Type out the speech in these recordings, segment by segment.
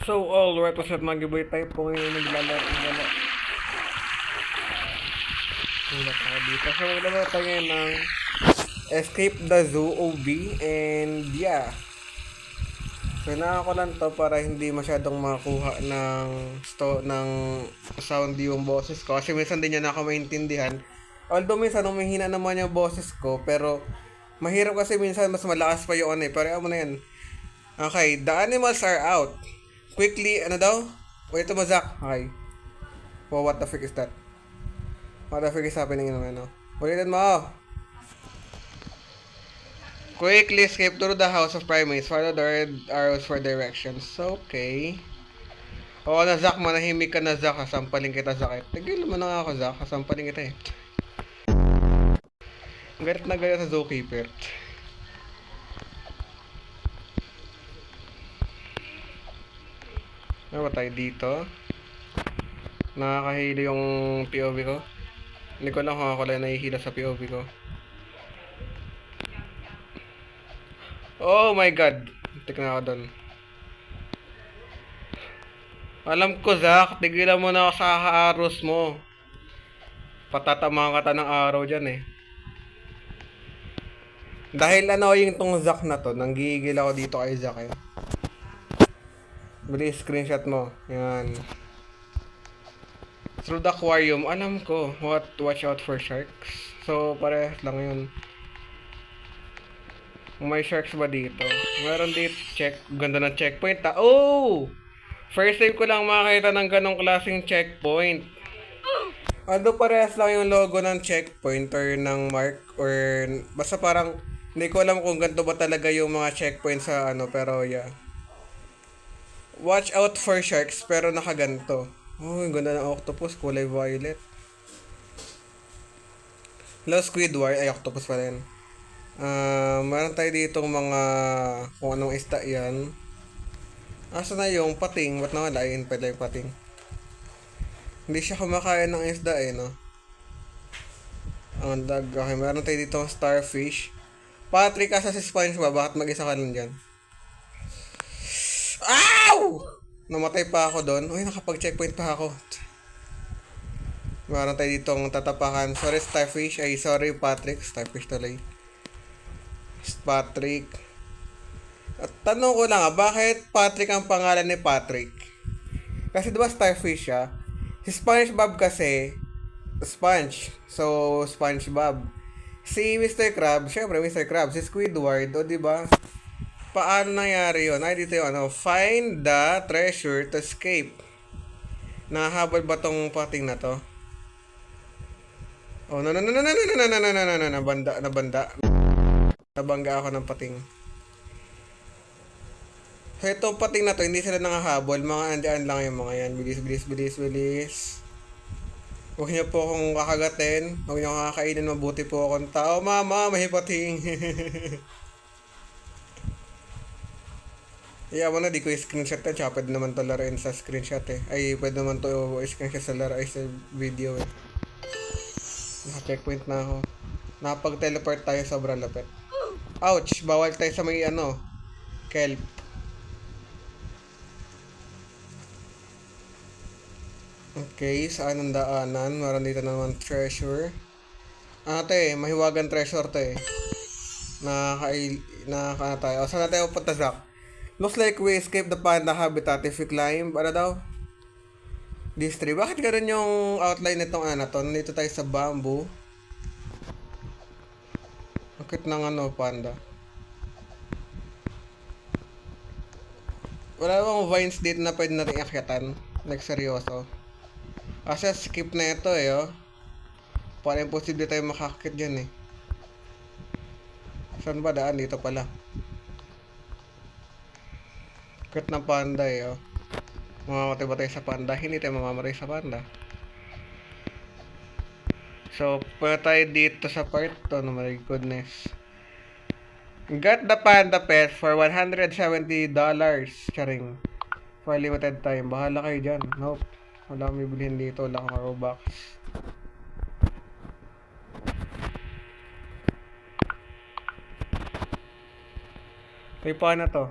So, alright, what's up mga giboy, tayo po ngayon naglalaro. Wala tayo dito. So, maglalaro tayo ngayon ng Escape the Zoo OB. And yeah. So, ko lang to para hindi masyadong makakuha ng sound yung boses ko. Kasi minsan din yan ako maintindihan. Although minsan humihina naman yung boses ko. Pero, mahirap kasi minsan mas malakas pa yung ano eh. Pero mo na yan. Okay, the animals are out. Quickly, ano daw? Wait, ito mo, Zach. Okay. Well, what the frick is that? What the frick is happening in ano? Ulitin mo! Quickly escape through the house of primates. Follow the red arrows for directions. Okay. Oo na, Zach. Manahimik ka na, Zach. Kasampaling kita, Zach. Tigil mo na nga ako, Zach. Kasampaling kita eh. Galit na galit sa zookeeper. Ano ba tayo dito? Nakakahilo yung POV ko. Hindi ko lang kung ako lang nahihila sa POV ko. Oh my god. Tignan ako doon. Alam ko, Zach. Tigilan mo na ako sa kaka-arrows mo. Patatamaan ka ng araw dyan eh. Dahil annoying tong Zach na to, nanggigil ako dito kay Zach eh. Bili screenshot mo. Yan. Through the aquarium, alam ko. Watch out for sharks. So, parehas lang yun. May sharks ba dito? Meron dito. Check. Ganda ng checkpoint ah. Oh! First time ko lang makakita ng ganong klaseng checkpoint. Although parehas lang yung logo ng checkpoint or ng mark or basta parang hindi ko alam kung ganito ba talaga yung mga checkpoint sa ano pero yeah. Watch out for sharks pero nakaganto. Oh, yung ganda ng octopus, kulay violet. Hello Squidward, ay octopus pa rin. Meron tayo ditong mga kung anong isda yan. Asa na yung pating? Ba't nawala? Ayun pala yung pating. Hindi siya kumakain ng isda eh, no? Ang dag. Okay, meron tayo ditong starfish. Patrick, asa si SpongeBob? Bakit mag-isa ka lang dyan? Ow! Namatay pa ako doon. Uy, nakapag-checkpoint pa ako. Meron tayo ditong tatapakan. Sorry, starfish. Ay, sorry, Patrick. Starfish tuloy. Patrick. At tanong ko lang bakit Patrick ang pangalan ni Patrick? Kasi diba starfish siya? Si SpongeBob kasi, sponge. So, SpongeBob. Si Mr. Krabs, syempre Mr. Krabs, si Squidward, o diba? Paano nangyari yun? Ay, dito yung ano, find the treasure to escape. Nahabol ba tong pating na to? Oh, nabanda. Nabangga ako ng pating. So, itong pating na to, hindi sila nangahabol. Mga andian lang yung mga yan. Bilis. Huwag niyo po akong kakagatin. Huwag niyo kakakainin. Mabuti po akong tao. Mama, may pating. Yeah, mo na, di ko screenshot yan. Tsaka pwede naman to laruin sa screenshot eh. Ay, pwede naman to screenshot sa laro ay sa video eh. Naka-checkpoint na ako. Nakapag-teleport tayo sobrang lapit. Ouch! Bawal tayo sa may ano, kelp. Okay, saan ang daanan? Meron dito naman treasure. Ate, mahiwagan treasure to eh. Nakaka tayo. O, saan na tayo punta, Zach? Looks like we escaped the panda habitat if we climb. Ano daw? This tree. Bakit ganun yung outline nitong to? Nandito tayo sa bamboo. Bakit ng ano, panda? Wala bang vines dito na pwede natin akyatan? Like, seryoso. Kasi skip na ito eh, oh. Parang imposible tayo makakakit dyan eh. Saan ba daan? Dito pala. Kit ng panda eh, oh. Mamamatay ba tayo sa panda? Hindi tayo mamamatay sa panda. So, pwede tayo dito sa part to. Oh my goodness. Got the panda pet for $170. Charing. For limited time. Bahala kayo dyan. Nope. Wala kang bibilihin dito. Wala kang Robux. May paano to?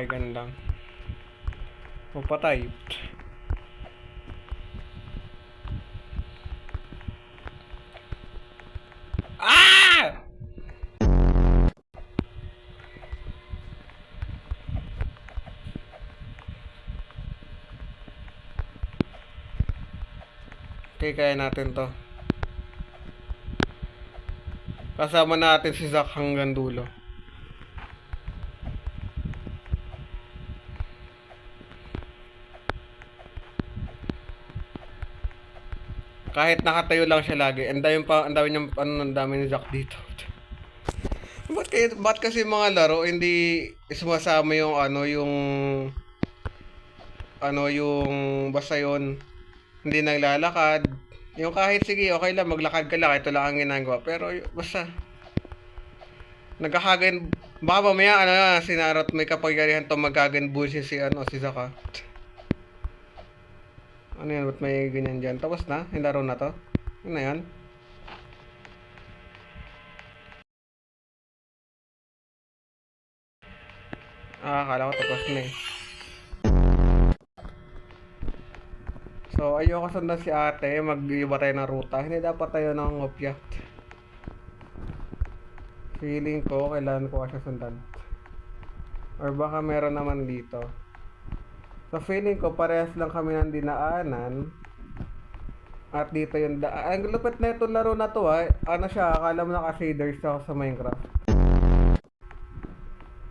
gan lang. O patay. Ah! Okay, kaya natin to. Kasama natin si Zack hanggang dulo. Kahit nakatayo lang siya lagi, ang dami niyang, ang dami ni Zack dito. Ba't kasi mga laro, hindi sumasama yung basta yun, hindi naglalakad. Yung kahit sige, okay lang, maglakad ka lang, ito lang ang ginagawa. Pero basta, nagkakagan, baka mamaya, sinarot may kapangyarihan to magagan bullshit si Zaka. Ano yan, ba't may ganyan dyan? Tapos na, yung laro na to. Yun na yan. Akala ko tapos na eh. So, ayoko sundan si ate, mag-iba tayo ng ruta. Hindi dapat tayo ng opya. Feeling ko, kailangan ko siya sundan. Or baka meron naman dito. So, feeling ko, parehas lang kami ng dinaanan. At dito yung daan. Ang lupit na itong laro na to Ano siya, akala mo naka-shaders ako sa Minecraft.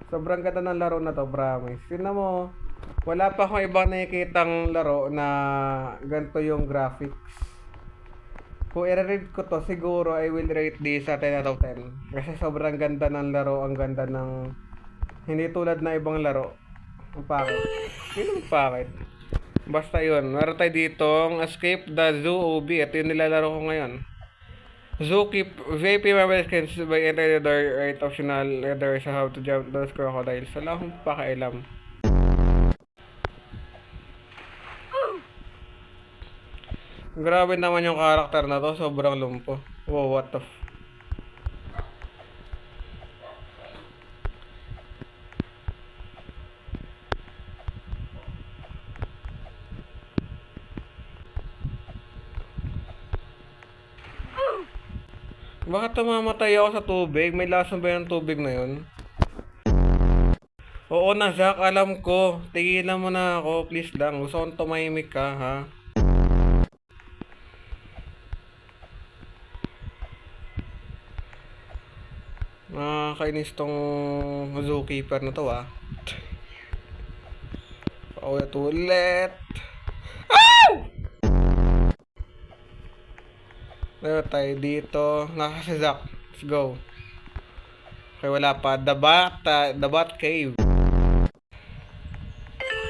Sobrang ganda ng laro na to, promise. Tingnan mo, wala pa akong ibang nakikitang laro na ganito yung graphics. Kung i-rate ko to, siguro I will rate this sa 10 out of 10. Kasi sobrang ganda ng laro, ang ganda ng... Hindi tulad na ibang laro. Ang pakit. Sino ang pakit? Basta yun. Meron tayo ditong Escape the Zoo OB. Ito yung nilalaro ko ngayon. Zookeep VIP members can by enter the door right optional there sa how to jump those crocodiles. Wala akong pakailam. Grabe naman yung karakter na to, sobrang lumpo. Wow, what the Bakit mamamatay ako sa tubig? May lason ba yung tubig na yun? Oo na, Zack, alam ko. Tigilan mo na ako, please lang. Gusto kong tumahimik ka, ha? Nakakainis tong zookeeper na to, ulit. Meron tayo dito. Nasa si Zack. Let's go. Okay, wala pa. The Bat Cave.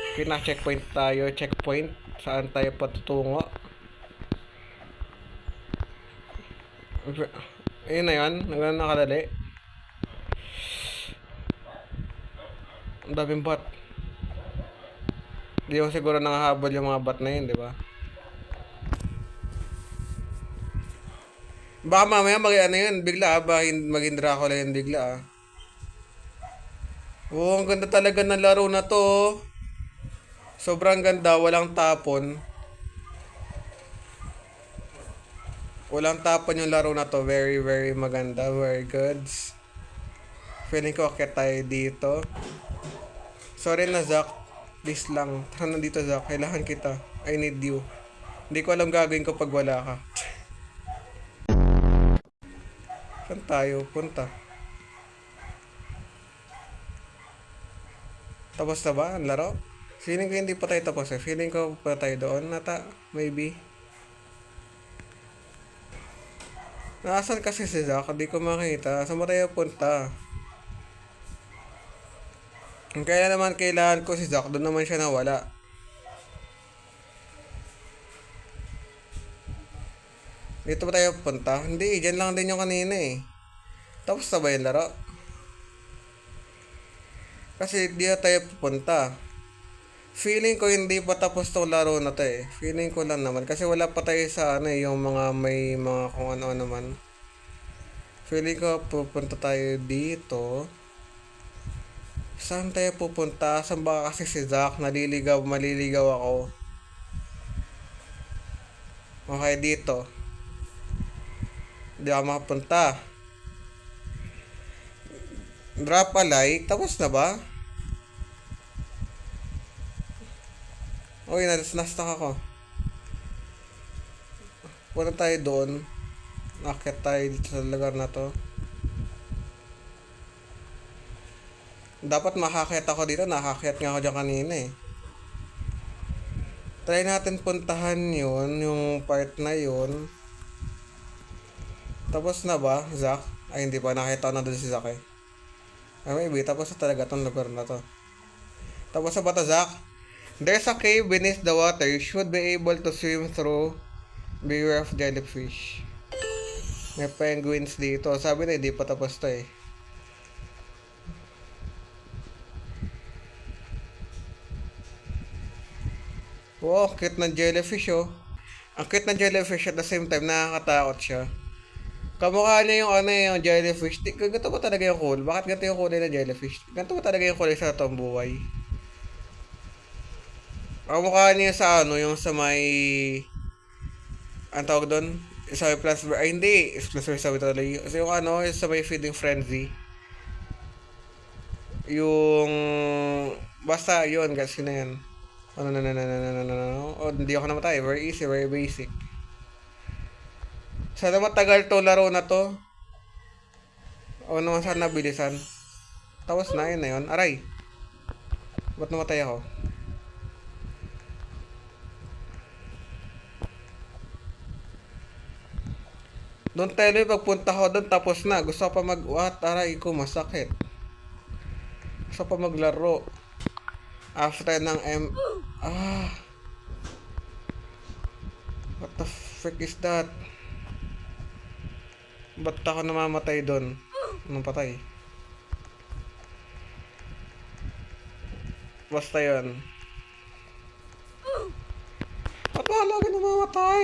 Okay, na-checkpoint tayo. Checkpoint. Saan tayo patutungo? Ayun na yun. Nakadali. Ang daming bat. Hindi ko siguro nakahabol yung mga bat na yun, di ba? Baka mamaya yun, bigla maging Dracula yun bigla Oo, ang ganda talaga ng laro na to. Sobrang ganda, walang tapon. Walang tapon yung laro na to. Very, very maganda. Very good. Feeling ko akit tayo dito. Sorry na, Zack. Please lang. Tara na dito, Zack. Kailangan kita. I need you. Hindi ko alam gagawin ko pag wala ka. Saan tayo punta? Tapos na ba ang laro? Feeling ko hindi pa tayo tapos Feeling ko pa tayo doon. Maybe. Nasaan kasi si Zack? Hindi ko makita. Saan ba tayo punta? Kaya naman kailangan ko si Zack. Doon naman siya nawala. Dito ba tayo punta? Hindi, dyan lang din yung kanina Tapos na ba yung laro? Kasi di na tayo pupunta. Feeling ko hindi pa tapos tong laro na to Feeling ko lang naman. Kasi wala pa tayo sa yung mga may mga kung ano naman. Feeling ko pupunta tayo dito. Saan tayo pupunta? Saan ba kasi si Zack? Maliligaw ako. Okay, dito. Di ako makapunta. Drop a like. Tapos na ba? Uy, na-stuck ako. Punta tayo doon. Nakakit tayo dito sa lugar na to. Dapat makakit ako dito. Nakakit nga ako dyan kanina eh. Try natin puntahan yun. Yung part na yun. Tapos na ba, Zack? Ay, hindi pa. Nakita ko na doon si Zack eh. Ay, maybe. Tapos na talaga tong lugar na to. Tapos na ba to, Zack? There's a cave beneath the water. You should be able to swim through. Beware of jellyfish. May penguins dito. Sabi na, hindi pa tapos to eh. Wow, cute ng jellyfish oh. Ang cute ng jellyfish at the same time, nakakatakot siya. Kamukha niya yung ano yung jellyfish. Ganito ba talaga yung kulay? Bakit ganito yung kulay ng jellyfish? Ganito ba talaga yung kulay sa totoong buhay? Kamukha niya sa ano, yung sa may... Ang tawag doon? Sa may plus... Ay, hindi. Plus sabi tuloy. Kasi yung ano, sa may feeding frenzy. Yung... Basta, yun. Kasi na yan. Ano no. Oh, hindi ako namatay. Very easy, very basic. Sana matagal to laro na to. O naman sana bilisan. Tapos na yun na yun. Aray. Ba't namatay ako? Don't tell me pagpunta ko doon tapos na. Gusto ko pa mag-what? Aray ko, masakit. Gusto pa maglaro. After ng Ah. What the frick is that? Ba't ako namamatay doon? Anong patay? Basta yun. Ba't ba lagi namamatay?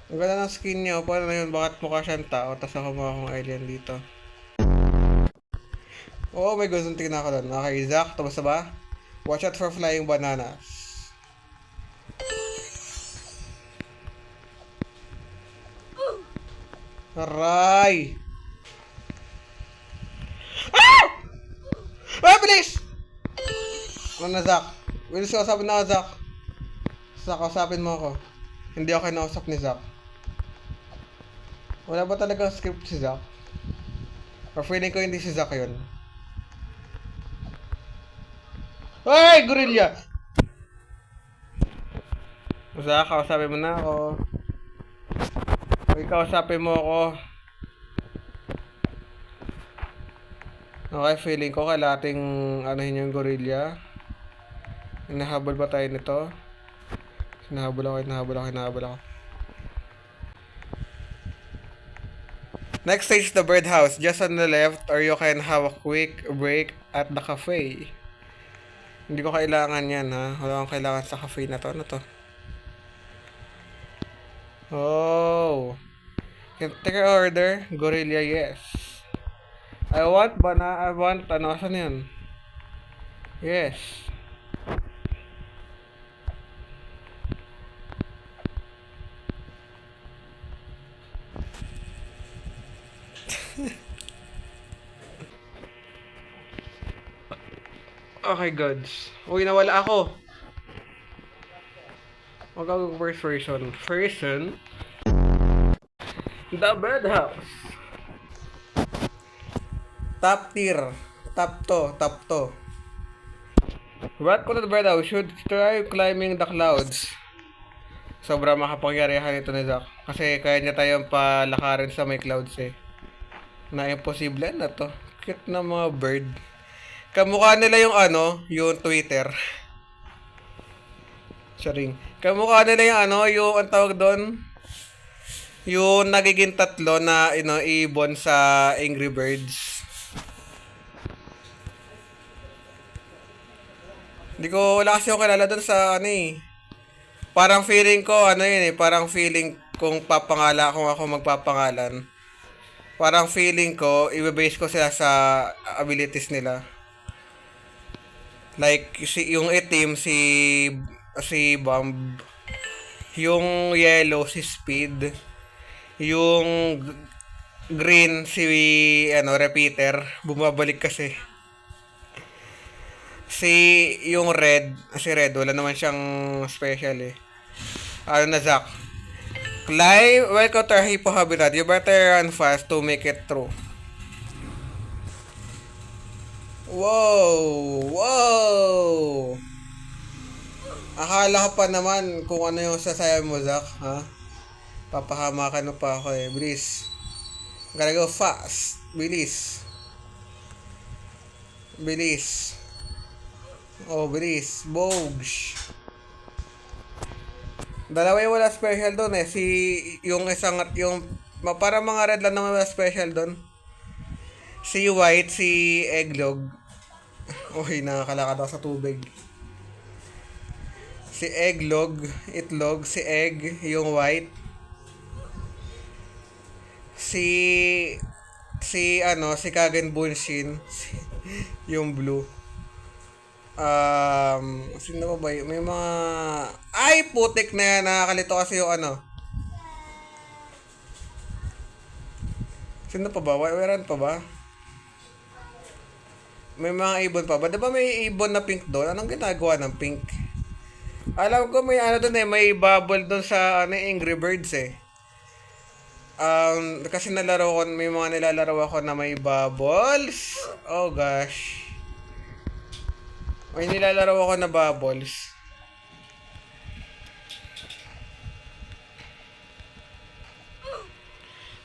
Ang ganda ng skin niya. Paano na yun? Bakit mukha siyang tao? Tapos ako mukha akong alien dito. Oh my god, tingnan ako doon. Okay, Zack, tapos na ba? Watch out for flying bananas. Aray! Ah! Ah, bilis! Ano na, Zack? Bilis ko, kausapin na ako, Zack. Zack, kausapin mo ako. Hindi ako kinausap ni Zack. Wala ba talaga script si Zack? Or feeling ko hindi si Zack yun. Ay, gorilla! Zack, kausapin mo na ako. Uy, kausapin mo ako. Okay, feeling ko kailating anuhin yung gorilla. Hinahabol ba tayo nito? Hinahabol ako. Next stage, the birdhouse. Just on the left, or you can have a quick break at the cafe. Hindi ko kailangan yan, ha? Wala akong kailangan sa cafe na to. Ano to? Oh. Can take an order? Gorilla, yes. I want, ano, saan yan? Yes. Okay, gods. Uy, nawala ako. Magkakago first version. The birdhouse. Top tier. Top to. Welcome to the birdhouse. Should try climbing the clouds. Sobrang makapangyarihan ito ni Zack. Kasi kaya niya tayong palakarin sa may clouds eh. Na imposible na to. Cute na mga bird. Kamukha nila yung ano, yung Twitter. Charing. Kamukha nila yung ano, yung ang tawag doon. Yung nagiging tatlo na ibon sa Angry Birds. Hindi ko, wala kasi ako kilala doon sa ano eh. Parang feeling ko, ano yun eh, parang feeling kung ako magpapangalan, parang feeling ko, i-base ko sila sa abilities nila. Like, yung itim, si Bomb. Yung yellow, si Speed. Yung green, si, Repeater. Bumabalik kasi. Yung red, si red, wala naman siyang special eh. Ano na, Zach? Climb, welcome to our hippo habitat. You better run fast to make it through. Wow! Wow! Akala ko pa naman kung ano yung sasayaw mo, Zach, ha? Papahamakan mo pa ako eh. Bilis. Gotta go fast. Bilis. Bilis. Oh, bilis. Bogs. Dalawa yung wala special doon eh. Yung isang, para mga red lang naman wala special doon. Si White, si Egglog. Uy, nakakalakad ako sa tubig. Si Egglog, Itlog, si Egg, yung White. Si Kagen Bunshin, yung Blue. Sino ba ba yun? May mga... Ay, putik na yan. Nakakalito kasi yung ano. Sino pa ba? Meron pa ba? May mga ibon pa ba? Diba may ibon na pink doon? Anong ginagawa ng pink? Alam ko may ano doon eh. May bubble doon sa Angry Birds eh. Kasi may mga nilalaro ako na may bubbles. Oh gosh. May nilalaro ako na bubbles.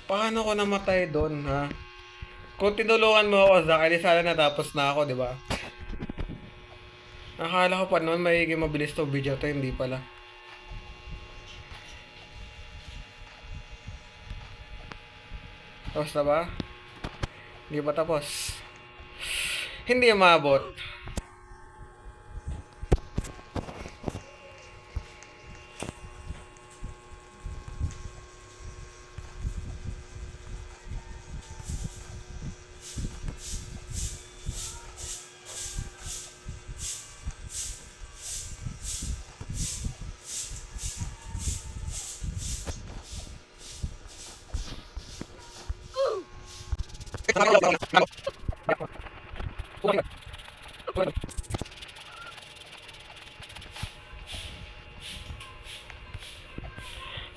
Paano ko namatay doon, ha? Kung tinulungan mo ako, Zach, edi sana natapos na ako, di ba? Nakala ko pa noon magiging mabilis to video to, hindi pala. Tapos na ba? Hindi pa tapos. Hindi umabot.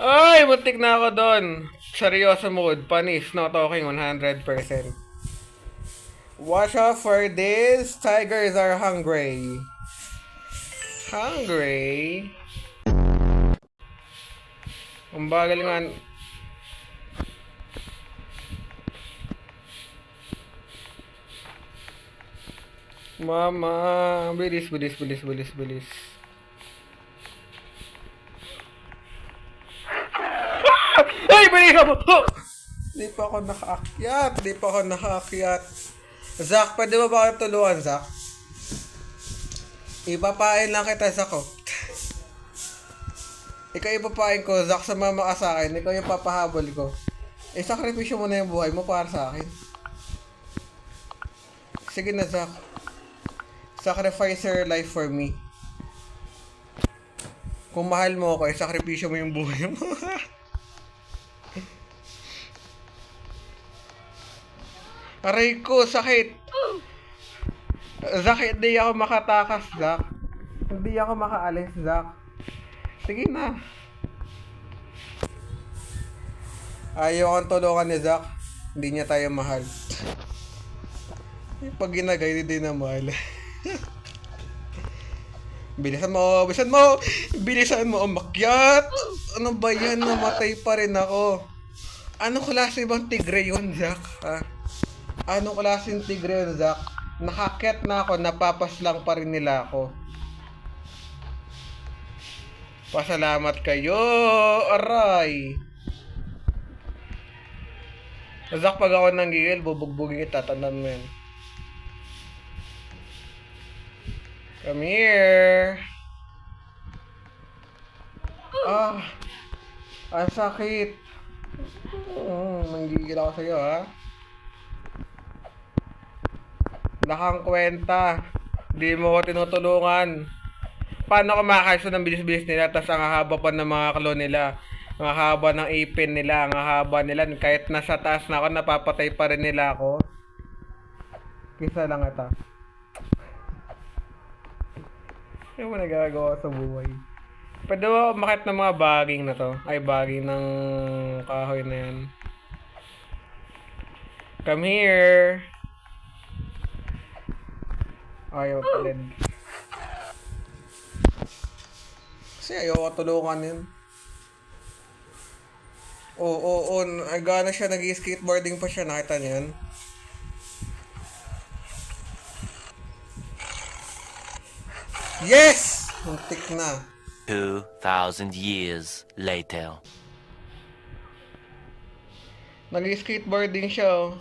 Ay, muntik na ako doon. Seryoso mode, panis, no talking 100%. Watch out for this. Tigers are hungry. Hungry? Ang bagal nga. Mama, bilis. Ay, bilis ako! Di pa ako nakaakyat. Zach, pwede ba ako tulungan, Zach? Ipapain lang kita, Zach, oh. Ikaw ipapain ko, Zach, sumama ka sa akin. Ikaw yung papahabol ko. Sakripisyo mo na yung buhay mo para sa akin. Sige na, Zach. Sacrifice your life for me. Kung mahal mo ako, sakripisyo mo yung buhay mo. Aray ko, sakit. Zach, hindi ako makatakas, Zach. Hindi ako makaalis, Zach. Sige na. Ayaw kang tulungan ni Zach. Hindi niya tayo mahal. Pag ginagay, hindi na mahal. Bilisan mo, umakyat. Ano ba yan? Namatay pa rin ako. Anong klase bang tigre yun, Zach? Ha? Anong klaseng tigre yun, Zach? Nakakyat na ako, napapaslang pa rin nila ako. Pasalamat kayo, aray. Zach, pag ako nanggigil, bubugbugin kita, tandaan mo yan. Come here. Ang sakit. Manggigil ako sa'yo, ha? Nakang kwenta. Di mo ko tinutulungan. Paano ka makakaso ng bilis-bilis nila tas ang haba pa ng mga klon nila? Ang haba ng ipin nila, ang haba nila. Kahit nasa taas na ako, napapatay pa rin nila ako. Kisa lang ito. Ano mo nagagawa sa buhay? Pwede ba umakit ng mga baging na to? Ay, baging ng kahoy na yan. Come here! Ayaw palid. Kasi ayaw tulungan yun. Oo. Ay, gana siya, nag-skateboarding pa siya. Nakita niyo yun? Yes! Muntik na. 2,000 years later. Nag-skateboarding siya, oh.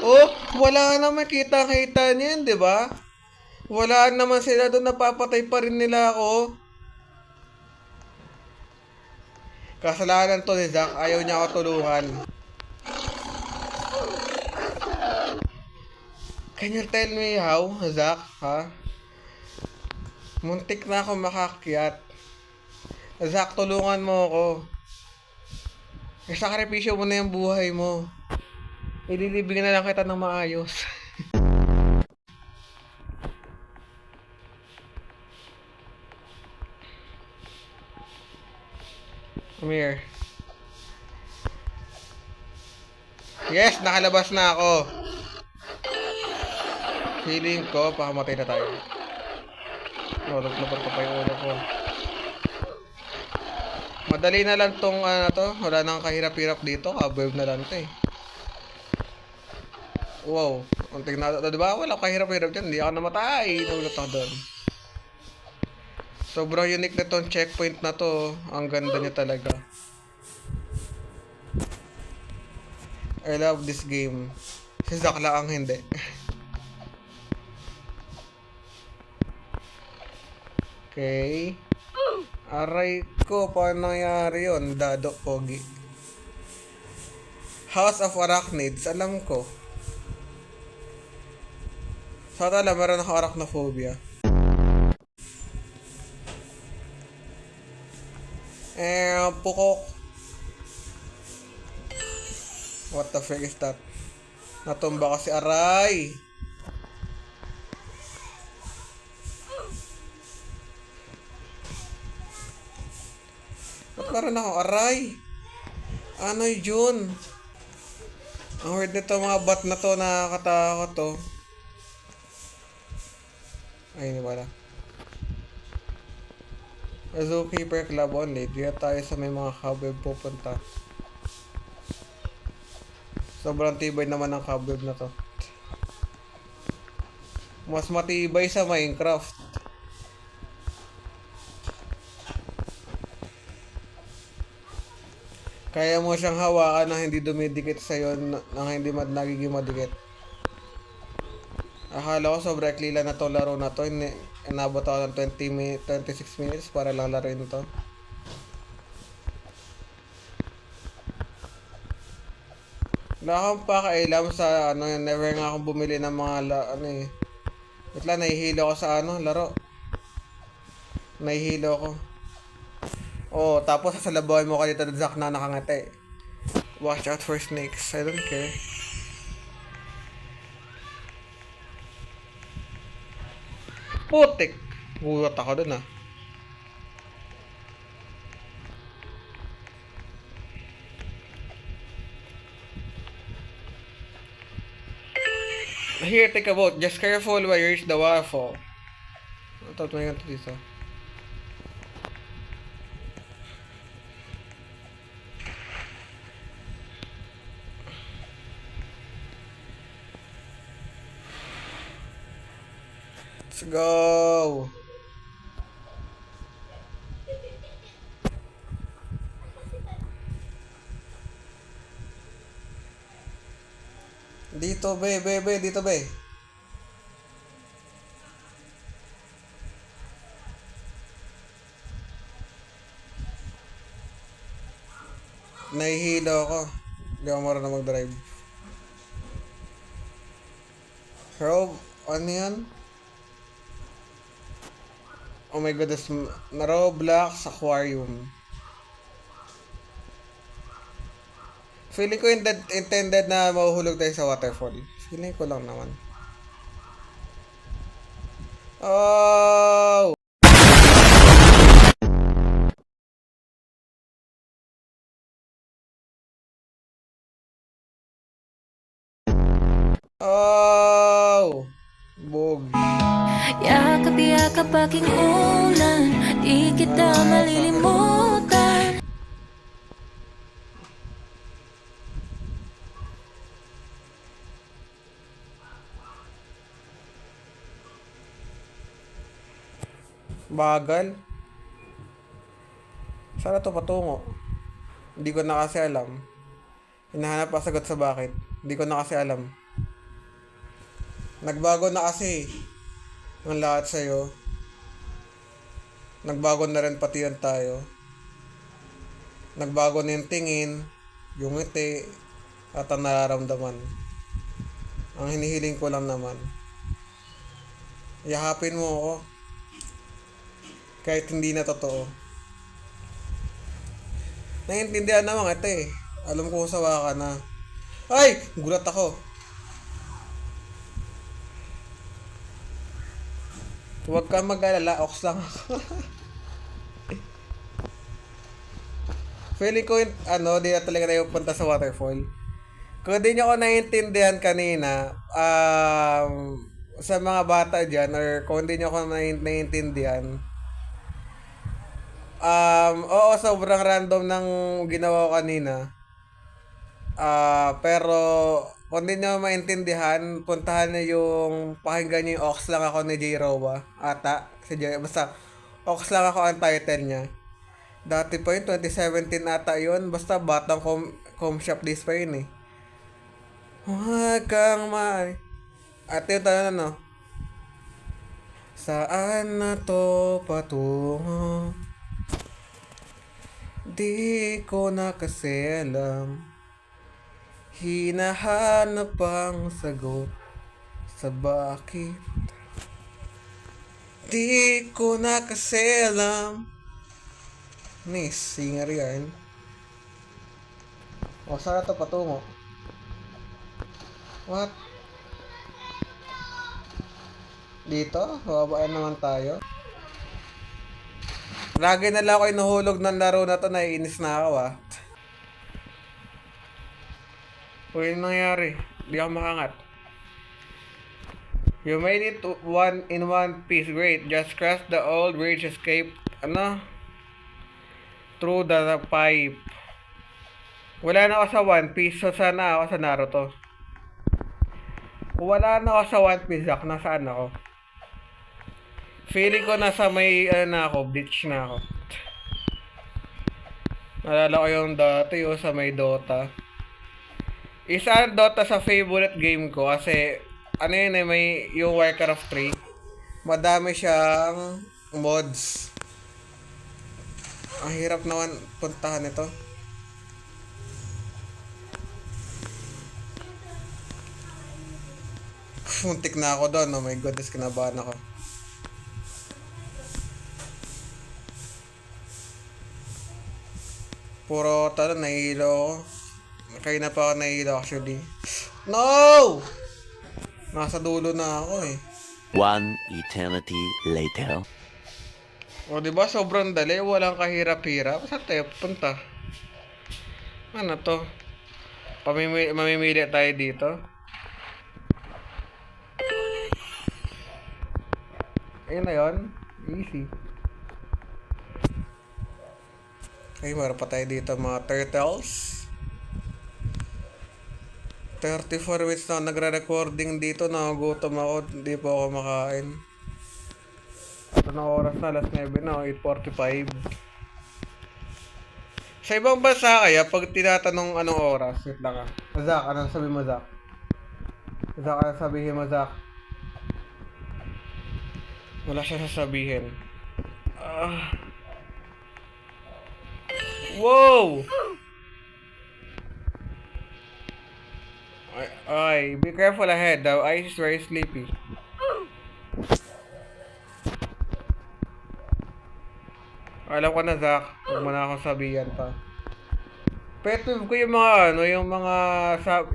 Oh, wala naman kita-kita niyan, di ba? Wala naman sila doon, napapatay pa rin nila ako. Kasalanan to ni Zack, ayaw niya ako tulungan. Can you tell me how, Zack, ha? Muntik na ako makakyat. Zack, tulungan mo ako. Isakripisyo mo na yung buhay mo. Ililibing na lang kita ng maayos. Come here. Yes, nakalabas na ako. Feeling ko, pakamatay na tayo. Lapat ko pa yung ulo ko. Madali na lang tong to. Wala nang kahirap-hirap dito. Kabweb na lang to eh. Wow. Unting na, diba? Wala kahirap-hirap dyan. Hindi ako namatay. Naulot ako doon. Sobrang unique na tong checkpoint na to. Ang ganda niya talaga. I love this game. Si Zack lang ang hindi. Okay. Aray ko, paano nangyari yun? Dado, pogi. House of Arachnids, alam ko. Sa tala, meron ako arachnophobia. Pukok. What the frick is that? Natumba kasi, aray! Ba't meron ako, aray? Ano yun? Ang weird nito mga bat na to, nakakatakot to. Ay, hindi wala. Zookeeper Club only. Di tayo sa may mga cobweb pupunta. Sobrang tibay naman ng cobweb na to. Mas matibay sa Minecraft. Kaya mo siyang hawakan na hindi dumidikit sa'yo, nang hindi nagiging madikit. Akala ko sobrang klila na to laro na to. Inabot ako ng 26 minutes para lang laruin to. Wala akong pakailam sa never nga akong bumili ng mga wait lang, nahihilo ko sa laro. Nahihilo ko. Oh, tapos sasalabahin mo ka dito ng Zack na nakangati. Watch out for snakes. I don't care. Putik! Gulat ako dun Here, take a boat. Just careful while you reach the waterfall. Ito, ito dito. Let's go! Dito, be, dito, be. Nahihilo ako. Hindi ako marunong mag-drive. Ano yan? Oh my goodness. Roblox Aquarium. Feeling ko intended na mahuhulog tayo sa waterfall. Feeling ko lang naman. Oh! Oh! Bog. Yakap-yakap aking ulan, di kita malilimutan. Bagal. Saan na to patungo? Hindi ko na kasi alam. Hinahanap pa sagot sa bakit. Hindi ko na kasi alam. Nagbago na kasi ang lahat sa'yo. Nagbago na rin pati yan tayo. Nagbago na yung tingin, yung ngiti, at ang nararamdaman. Ang hinihiling ko lang naman. Yakapin mo ako. Kahit hindi na totoo. Naiintindihan naman ito eh. Alam ko sawa ka na. Ay! Gulat ako. Huwag kang mag-alala. Ox lang ako. Feeling ko di na talaga tayo punta sa waterfall. Kung di nyo ako naiintindihan kanina, sa mga bata dyan, or kung di nyo ako naiintindihan, oo, sobrang random ng ginawa ko kanina. Pero kung di nyo maintindihan, puntahan nyo pakinggan nyo yung Ox lang ako ni J. Rowa. Ata, si J. Basta, Ox lang ako ang title niya. Dati pa yun, 2017 ata yun. Basta batang com shop days pa yun eh. Huwag kang At yung tanong ano? Saan na to patungo? Di ko na kasi alam. Hinahanap ang sagot sa bakit. Di ko na kasi alam. Singer yan. O, saan na to patungo? What? Dito? Babaan naman tayo. Lagi na lang ako inuhulog ng laro na to, naiinis na ako Uy, ano nangyari? Di ako makangat. You made it in one piece. Great. Just cross the old bridge, escape. Through the pipe. Wala na ako sa One Piece, so sana ako sa Naruto. Kung wala na ako sa One Piece, nasaan ako? Feeling ko nasa may, Bleach na ako. Nalala ko yung dati sa may Dota. Isa ang Dota sa favorite game ko kasi, may yung Warcraft 3. Madami siyang mods. Ang hirap naman puntahan ito. Muntik na ako doon. Oh my goodness, kinabahan ako. Puro nahihilo ako. Kaya na pa ako nahihilo actually. No! Nasa dulo na ako eh. One eternity later. O diba sobrang dali, walang kahirap-hirap. Saan tayo punta? Ano to? Mamimili tayo dito. Ayun na yun. Easy. Okay, meron pa tayo dito mga turtles. 34 minutes na nagre-recording dito. Nagugutom ako. Hindi po ako makain. At anong oras na? Alas 9 na. 8:45. Sa ibang bansa kaya, pag tinatanong anong oras, wait lang Zach, anong sabi mo, Zach? Zach, anong sabihin mo, Zach? Wala siya sasabihin. Wow! Okay, be careful ahead. The ice is very sleepy. Alam ko na, Zach. Huwag mo na akong sabihan pa. Pet peeve ko yung mga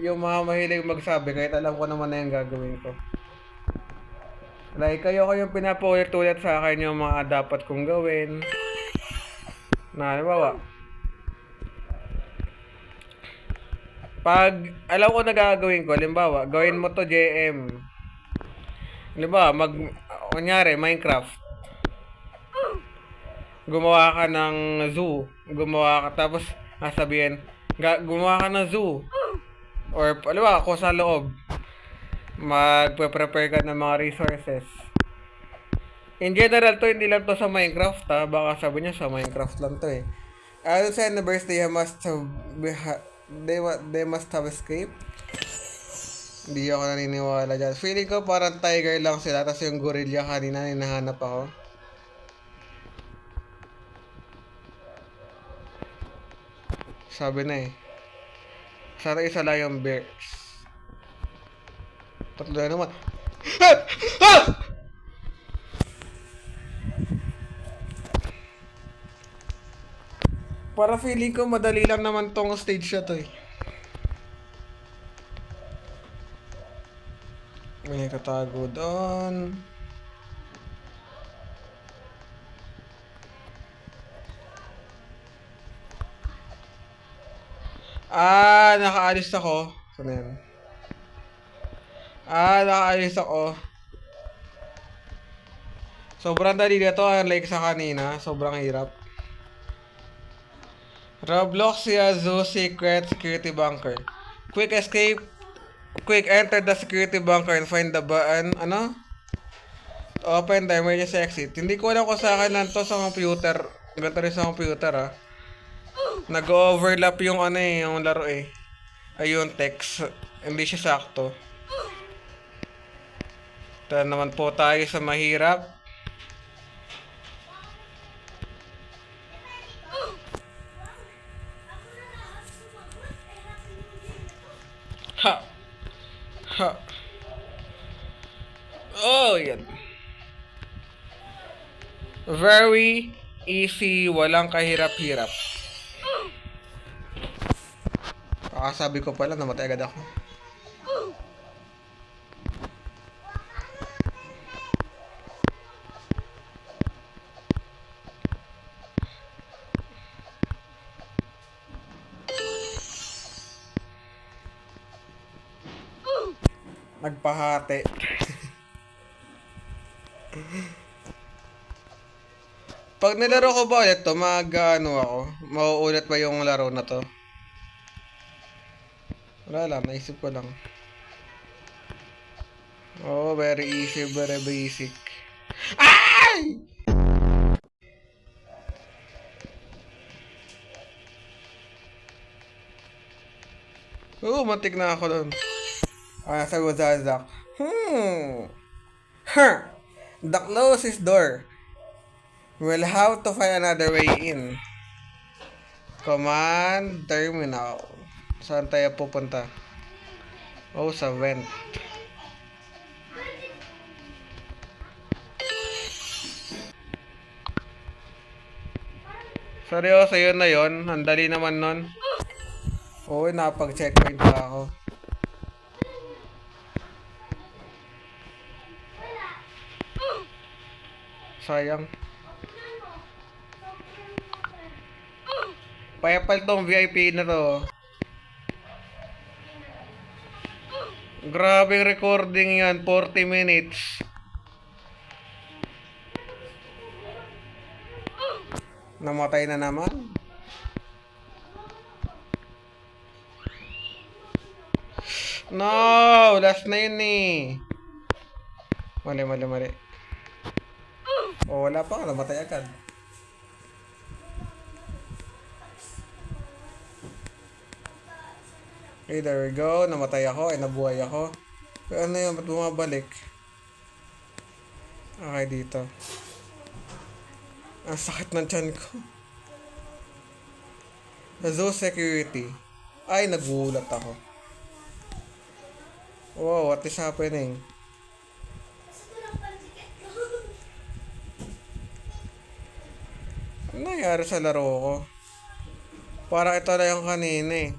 yung mga mahilig magsabi kahit alam ko naman na yung gagawin ko. Like, kayo ko yung pinapaulit-ulit sa akin yung mga dapat kong gawin. Na, halimbawa, pag alam ko na gagawin ko, halimbawa, gawin mo to JM. Halimbawa, kunyari, Minecraft. Gumawa ka ng zoo. Tapos, sabihin, gumawa ka ng zoo. Or, halimbawa, ako sa loob. Magpe-prepare ka ng mga resources. In general to, hindi lang to sa Minecraft ha. Baka sabi niya sa Minecraft lang to eh. Ano sa universe, they must have escaped. Hindi ako naniniwala dyan. Feeling ko parang tiger lang sila. Tapos yung gorilla kanina, hinahanap ako. Sabi na eh. Sana isa lang yung bears. Tatlo na naman. Para feeling ko madali lang naman tong stage na to eh. May katago doon. Nakaalis ako. Saan yan? Nakaalis ako. Sobrang dali na to, unlike sa kanina. Sobrang hirap. Roblox Yazoo Secret Security Bunker. Quick escape. Quick enter the security bunker and find the button. Ano? Open the emergency exit. Hindi ko alam kung sa akin lang to sa computer. Ganito rin sa computer ah. Nag-overlap yung yung laro eh. Ayun, text. Hindi siya sakto. Ito naman po tayo sa mahirap. Ha! Ha! Oh, yan. Very easy, walang kahirap-hirap. Sabi ko pala, namatay agad ako. Nagpahati. Pag nilaro ko ba ulit to, ako? Mauulit ba yung laro na to? Wala lang, naisip ko lang. Oh, very easy, very basic. Ay! Matik na ako doon. Sabi ko sa Zach. The closest door. We'll have to find another way in. Command terminal. Saan tayo pupunta? Oh, sa vent. Seryoso yun na yun. Ang dali naman nun. Oo, napag-checkpoint pa ako. Sayang. Payapal tong VIP na to. Grabing recording yan, 40 minutes. Namatay na naman. No! Last na yun eh. Mali. Oh, wala pa. Namatay agad. Okay, there we go. Namatay ako. Nabuhay ako. Pero ano yun? Ba't bumabalik? Okay, dito. Ang sakit ng tiyan ko. Zoo security. Ay, nagulat ako. Wow, what is happening? Ano nangyari sa laro ko? Parang ito na yung kanina eh.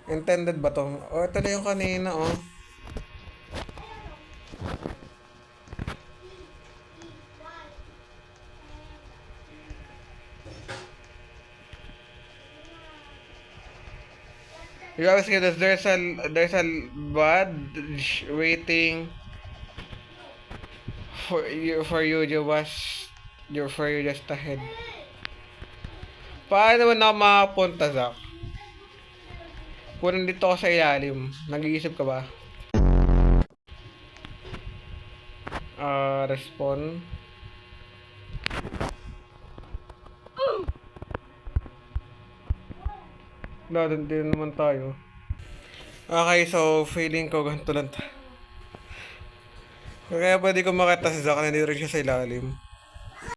Intended ba to? Oh, ito na yung kanina oh. You always get this. There's a bad waiting for you just ahead. Paano naman ako makapunta, Zach? Kung nandito ako sa ilalim, nag-iisip ka ba? Respawn. Doon din naman tayo. Okay, so feeling ko ganito lang. Kaya pwede ko makita si Zack na nandito rin siya sa ilalim.